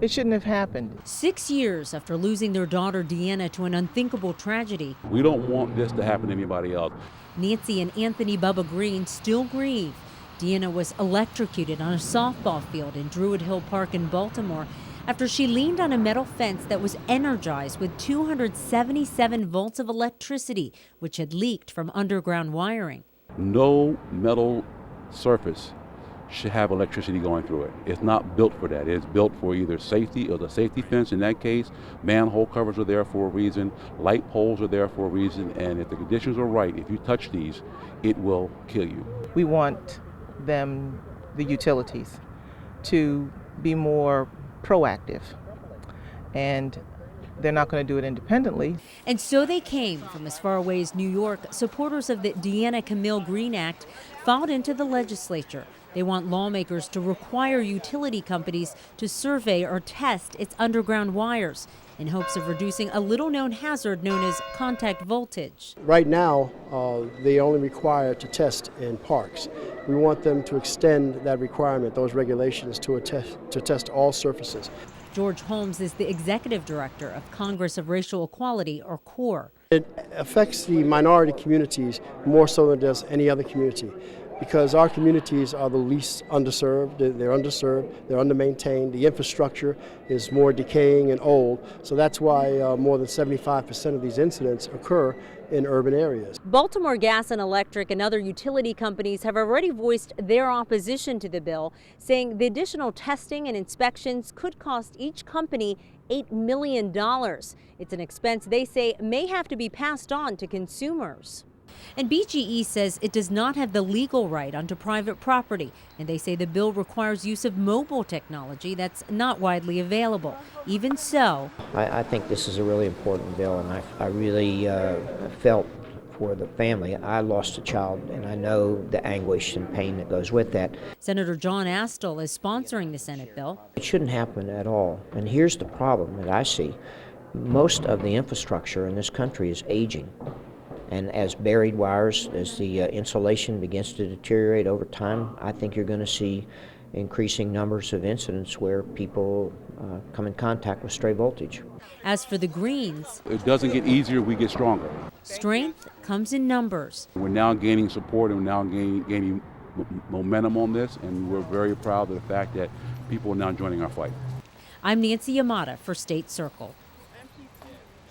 It shouldn't have happened. 6 years after losing their daughter Deanna to an unthinkable tragedy, We don't want this to happen to anybody else. Nancy and Anthony Bubba Green still grieve. Deanna was electrocuted on a softball field in Druid Hill Park in Baltimore after she leaned on a metal fence that was energized with 277 volts of electricity, which had leaked from underground wiring. No metal surface should have electricity going through it. It's not built for that. It's built for either safety or the safety fence. In that case, manhole covers are there for a reason, light poles are there for a reason, and if the conditions are right, if you touch these, it will kill you. We want them, the utilities, to be more proactive, and they're not going to do it independently. And so they came from as far away as New York. Supporters of the Deanna Camille Green Act filed into the legislature. They want lawmakers to require utility companies to survey or test its underground wires in hopes of reducing a little-known hazard known as contact voltage. Right now, they only require to test in parks. We want them to extend that requirement, those regulations, to test all surfaces. George Holmes is the executive director of Congress of Racial Equality, or CORE. It affects the minority communities more so than it does any other community, because our communities are the least underserved. They're underserved, they're under-maintained, the infrastructure is more decaying and old, so that's why more than 75% of these incidents occur in urban areas. Baltimore Gas and Electric and other utility companies have already voiced their opposition to the bill, saying the additional testing and inspections could cost each company $8 million. It's an expense they say may have to be passed on to consumers. And BGE says it does not have the legal right onto private property, and they say the bill requires use of mobile technology that's not widely available. Even so, I think this is a really important bill, and I really felt for the family. I lost a child, and I know the anguish and pain that goes with that. Senator John Astle is sponsoring the Senate bill. It shouldn't happen at all, and here's the problem that I see. Most of the infrastructure in this country is aging. And as buried wires, as the insulation begins to deteriorate over time, I think you're going to see increasing numbers of incidents where people come in contact with stray voltage. As for the Greens, It doesn't get easier, we get stronger. strength comes in numbers. We're now gaining support and we're now gaining momentum on this, and we're very proud of the fact that people are now joining our fight. I'm Nancy Yamada for State Circle.